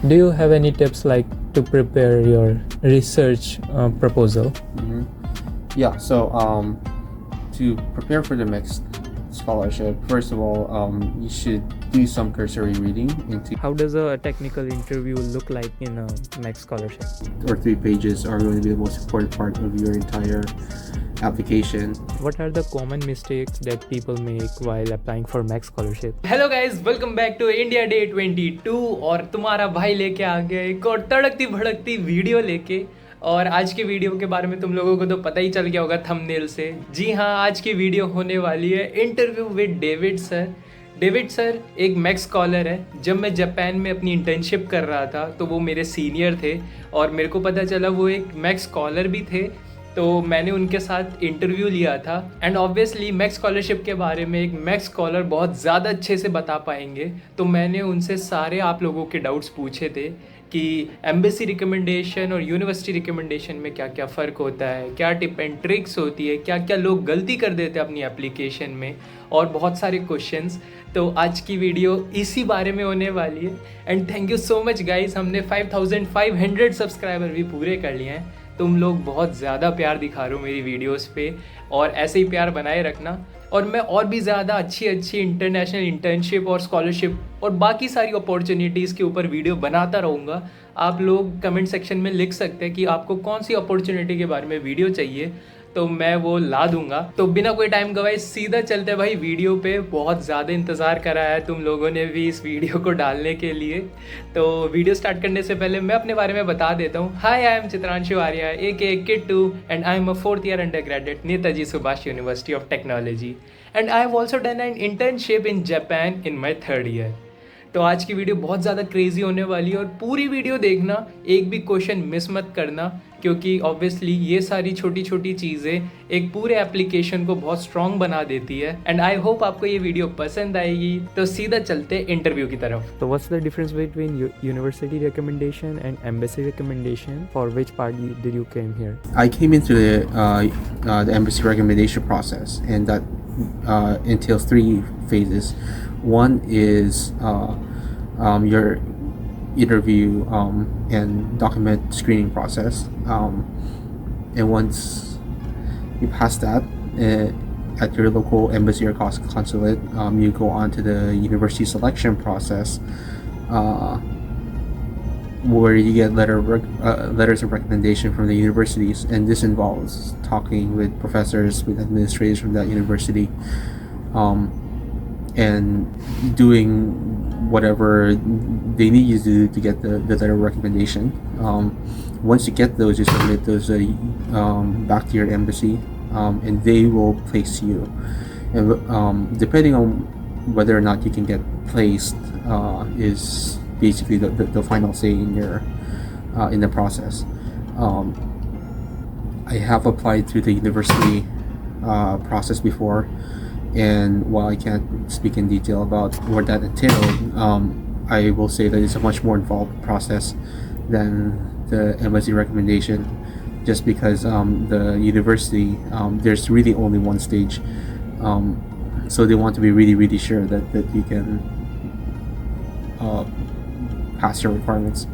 Do you have any tips like to prepare your research proposal? Yeah, so to prepare for the MEXT scholarship, first of all, you should do some cursory reading into How does a technical interview look like in a MEXT scholarship? 2 or 3 pages are going to be the most important part of your entire application. What are the common mistakes that people make while applying for MEXT scholarship? Hello guys, welcome back to India day 22 और तुम्हारा भाई लेके आ गया एक और तड़कती भड़कती video लेके। और आज की वीडियो के बारे में तुम लोगों को तो पता ही चल गया होगा थंबनेल से। जी हाँ, आज की वीडियो होने वाली है interview with David sir. David sir एक मैक्स स्कॉलर है। जब मैं जापान में अपनी इंटर्नशिप कर रहा था तो वो मेरे सीनियर थे और मेरे को पता चला वो एक मैक्स स्कॉलर भी थे, तो मैंने उनके साथ इंटरव्यू लिया था। एंड ऑब्वियसली मैक्स स्कॉलरशिप के बारे में एक मैक्स स्कॉलर बहुत ज़्यादा अच्छे से बता पाएंगे, तो मैंने उनसे सारे आप लोगों के डाउट्स पूछे थे कि एम्बेसी रिकमेंडेशन और यूनिवर्सिटी रिकमेंडेशन में क्या क्या फ़र्क होता है, क्या टिप एंड ट्रिक्स होती है, क्या क्या लोग गलती कर देते हैं अपनी एप्लीकेशन में, और बहुत सारे क्वेश्चंस। तो आज की वीडियो इसी बारे में होने वाली है। And thank you so much guys, हमने 5500 सब्सक्राइबर भी पूरे कर लिए हैं। तुम लोग बहुत ज़्यादा प्यार दिखा रहे हो मेरी वीडियोस पे, और ऐसे ही प्यार बनाए रखना। और मैं और भी ज़्यादा अच्छी अच्छी इंटरनेशनल इंटर्नशिप और स्कॉलरशिप और बाकी सारी अपॉर्चुनिटीज़ के ऊपर वीडियो बनाता रहूँगा। आप लोग कमेंट सेक्शन में लिख सकते हैं कि आपको कौन सी अपॉर्चुनिटी के बारे में वीडियो चाहिए, तो मैं वो ला दूंगा। तो बिना कोई टाइम गवाए सीधा चलते भाई वीडियो पे। बहुत ज़्यादा इंतज़ार करा है तुम लोगों ने भी इस वीडियो को डालने के लिए। तो वीडियो स्टार्ट करने से पहले मैं अपने बारे में बता देता हूँ। Hi, I am Chitranshu Arya a Kittu and I am a 4th year undergraduate Netaji Subhas university of technology and I have also done an internship in Japan in my 3rd year. तो आज की वीडियो बहुत ज़्यादा क्रेजी होने वाली है और पूरी वीडियो देखना, एक भी क्वेश्चन मिस मत करना, क्योंकि ऑब्वियसली ये सारी छोटी छोटी चीज़ें एक पूरे एप्लीकेशन को बहुत स्ट्रॉन्ग बना देती है। एंड आई होप आपको ये वीडियो पसंद आएगी। तो सीधा चलते इंटरव्यू की तरफ। So what's the difference between university recommendation and embassy recommendation? For which part did you came here? I came into the embassy recommendation process, and that entails 3 phases. One is your interview and document screening process, and once you pass that at your local embassy or consulate, you go on to the university selection process, where you get letters of recommendation from the universities, and this involves talking with professors, with administrators from that university, and doing whatever they need you to do to get the letter of recommendation. Once you get those, you submit those back to your embassy, and they will place you. And depending on whether or not you can get placed is basically the final say in your in the process. I have applied through the university process before, and while I can't speak in detail about what that entailed, I will say that it's a much more involved process than the embassy recommendation, just because the university, there's really only one stage, so they want to be really sure that you can pass your requirements.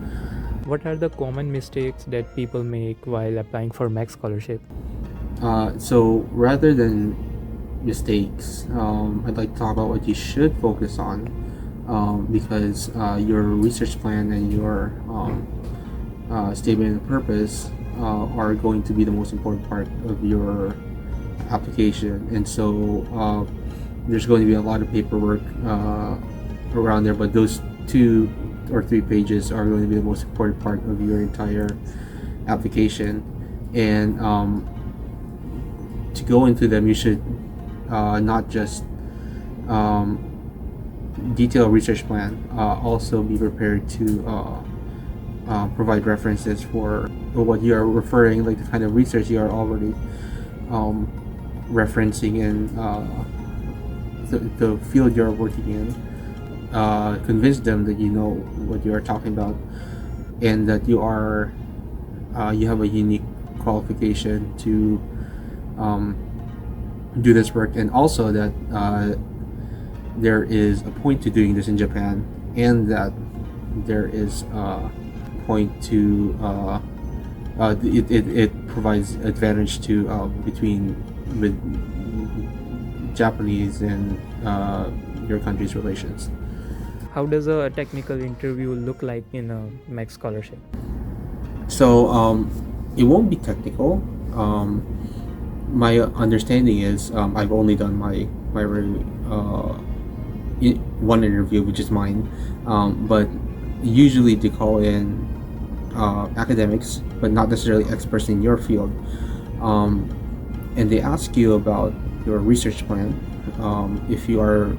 What are the common mistakes that people make while applying for MEXT scholarship? So rather than mistakes, I'd like to talk about what you should focus on, because your research plan and your statement of purpose are going to be the most important part of your application. And so there's going to be a lot of paperwork around there, but those 2 or 3 pages are going to be the most important part of your entire application. And to go into them, you should not just detail a research plan, also be prepared to provide references for what you are referring, like the kind of research you are already referencing in the field you're working in. Convince them that you know what you are talking about, and that you have a unique qualification to do this work, and also that there is a point to doing this in Japan, and that there is point to it provides advantage to between with Japanese and your country's relations. How does a technical interview look like in a MEXT scholarship? So it won't be technical. My understanding is I've only done my one interview, which is mine, but usually they call in academics, but not necessarily experts in your field, and they ask you about your research plan. If you are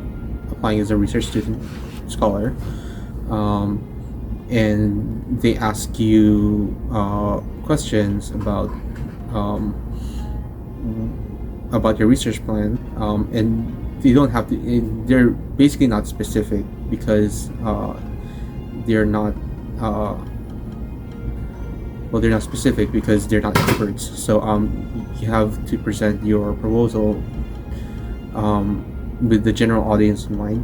applying as a research student scholar, and they ask you questions about your research plan, and you don't have to. They're basically not specific because they're not. Well, they're not specific because they're not experts. So you have to present your proposal with the general audience in mind,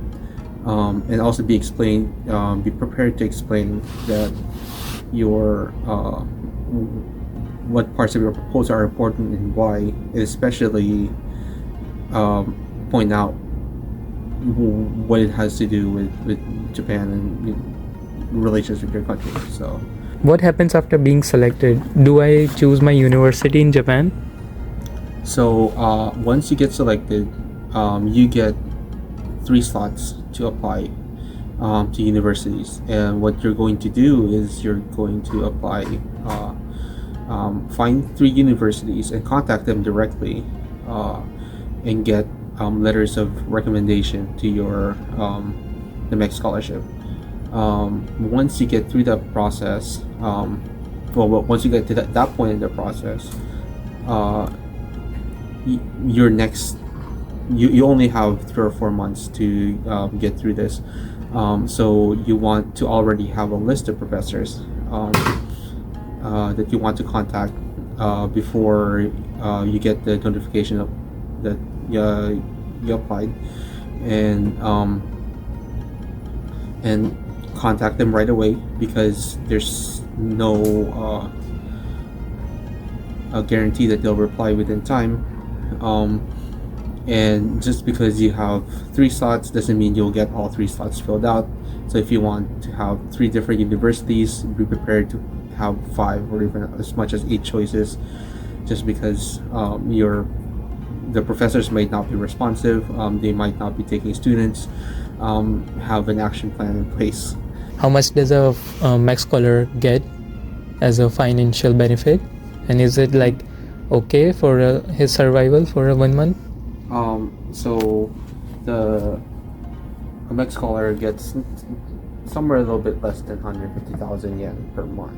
and also be prepared to explain that your what parts of your proposal are important and why, and especially point out what it has to do with Japan and relations with your country. So What happens after being selected? Do I choose my university in Japan? So once you get selected, you get 3 slots to apply to universities, and what you're going to do is you're going to apply, find 3 universities and contact them directly, and get letters of recommendation to your the MEXT scholarship. Once you get through that process, once you get to that point in the process, your next you only have 3 or 4 months to get through this. So you want to already have a list of professors that you want to contact before you get the notification of that you applied, and contact them right away, because there's no guarantee that they'll reply within time. And just because you have 3 slots doesn't mean you'll get all 3 slots filled out. So if you want to have 3 different universities, be prepared to have 5 or even as much as 8 choices, just because the professors might not be responsive, they might not be taking students, have an action plan in place. How much does a MEXT scholar get as a financial benefit? And is it like okay for his survival for 1 month? So a MEXT scholar gets somewhere a little bit less than 150,000 yen per month,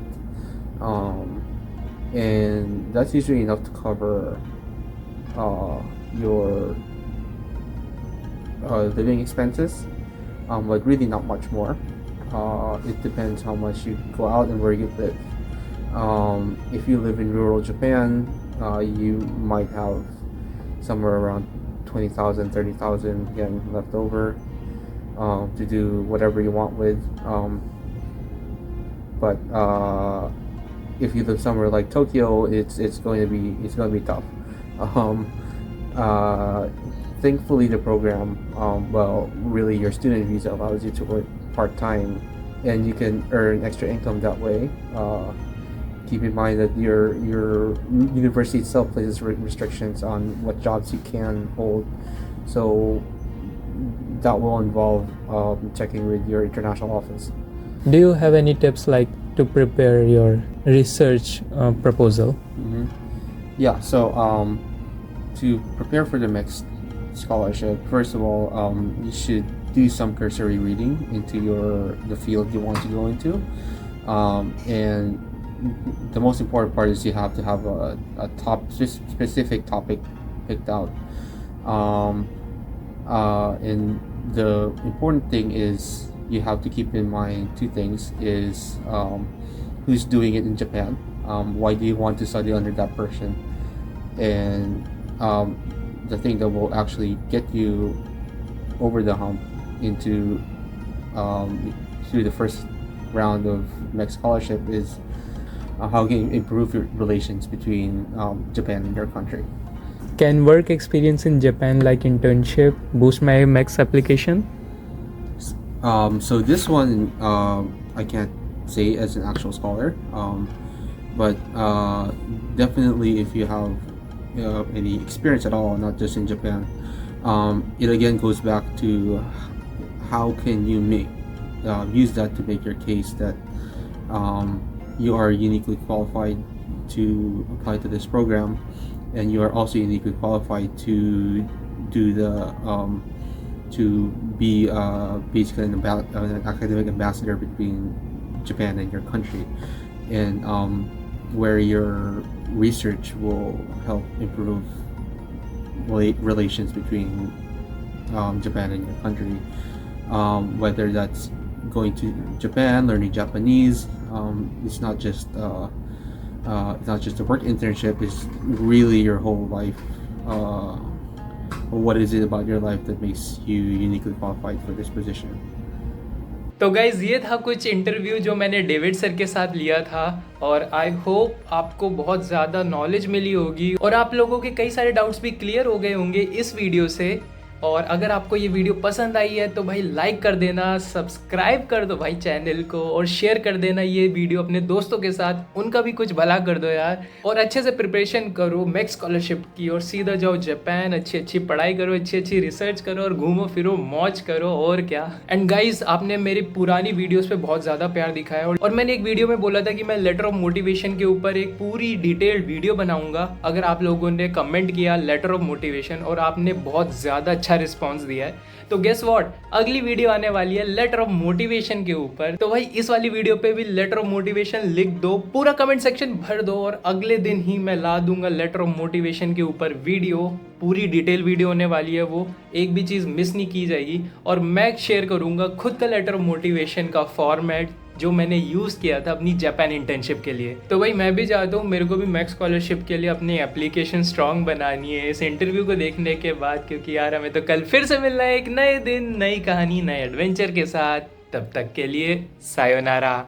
and that's usually enough to cover your living expenses, but really not much more. It depends how much you go out and where you live. If you live in rural Japan, you might have somewhere around 20,000, 30,000 yen left over to do whatever you want with. But if you live somewhere like Tokyo, it's going to be tough. Thankfully, the program, really your student visa allows you to work part-time, and you can earn extra income that way. Keep in mind that your university itself places restrictions on what jobs you can hold, so that will involve checking with your international office. Do you have any tips like to prepare your research proposal? Mm-hmm. Yeah, so to prepare for the MEXT scholarship, first of all, you should do some cursory reading into the field you want to go into, and the most important part is you have to have a specific topic picked out, and the important thing is you have to keep in mind 2 things: is who's doing it in Japan, why do you want to study under that person, and the thing that will actually get you over the hump into through the first round of MEXT scholarship is how you can improve your relations between Japan and your country. Can work experience in Japan, like internship, boost my MEXT application? So this one I can't say as an actual scholar, but definitely if you have any experience at all, not just in Japan, it again goes back to how can you use that to make your case that you are uniquely qualified to apply to this program, and you are also uniquely qualified to do the to be basically an academic ambassador between Japan and your country, and where your research will help improve relations between Japan and your country, whether that's going to Japan, learning Japanese. It's not just a work internship. It's really your whole life. What is it about your life that makes you uniquely qualified for this position? तो guys ये था कुछ interview जो मैंने David sir के साथ लिया था, और आई होप आपको बहुत ज़्यादा नॉलेज मिली होगी और आप लोगों के कई सारे डाउट्स भी क्लियर हो गए होंगे इस वीडियो से। और अगर आपको ये वीडियो पसंद आई है तो भाई लाइक कर देना, सब्सक्राइब कर दो भाई चैनल को, और शेयर कर देना ये वीडियो अपने दोस्तों के साथ, उनका भी कुछ भला कर दो यार। और अच्छे से प्रिपरेशन करो MEXT स्कॉलरशिप की और सीधा जाओ जापान, अच्छी अच्छी पढ़ाई करो, अच्छी अच्छी रिसर्च करो और घूमो फिरो मौज करो, और क्या। एंड गाइज आपने मेरी पुरानी वीडियोस पे बहुत ज़्यादा प्यार दिखाया, और मैंने एक वीडियो में बोला था कि मैं लेटर ऑफ मोटिवेशन के ऊपर एक पूरी डिटेल्ड वीडियो बनाऊंगा। अगर आप लोगों ने कमेंट किया लेटर ऑफ मोटिवेशन और आपने बहुत ज़्यादा अच्छा रिस्पॉन्स दिया है, तो गेस व्हाट, अगली वीडियो आने वाली है लेटर ऑफ मोटिवेशन के ऊपर। तो भाई इस वाली वीडियो पे भी लेटर ऑफ मोटिवेशन लिख दो, पूरा कमेंट सेक्शन भर दो, और अगले दिन ही मैं ला दूंगा लेटर ऑफ मोटिवेशन के ऊपर वीडियो। पूरी डिटेल वीडियो होने वाली है, वो एक भी चीज़ मिस नहीं की जाएगी। और मैं शेयर करूंगा खुद का लेटर ऑफ मोटिवेशन का फॉर्मेट जो मैंने यूज़ किया था अपनी जापान इंटर्नशिप के लिए। तो भाई मैं भी चाहता हूँ, मेरे को भी MEXT स्कॉलरशिप के लिए अपनी एप्लीकेशन स्ट्रॉन्ग बनानी है इस इंटरव्यू को देखने के बाद, क्योंकि यार हमें तो कल फिर से मिलना है एक नए दिन, नई कहानी, नए एडवेंचर के साथ। तब तक के लिए सायोनारा।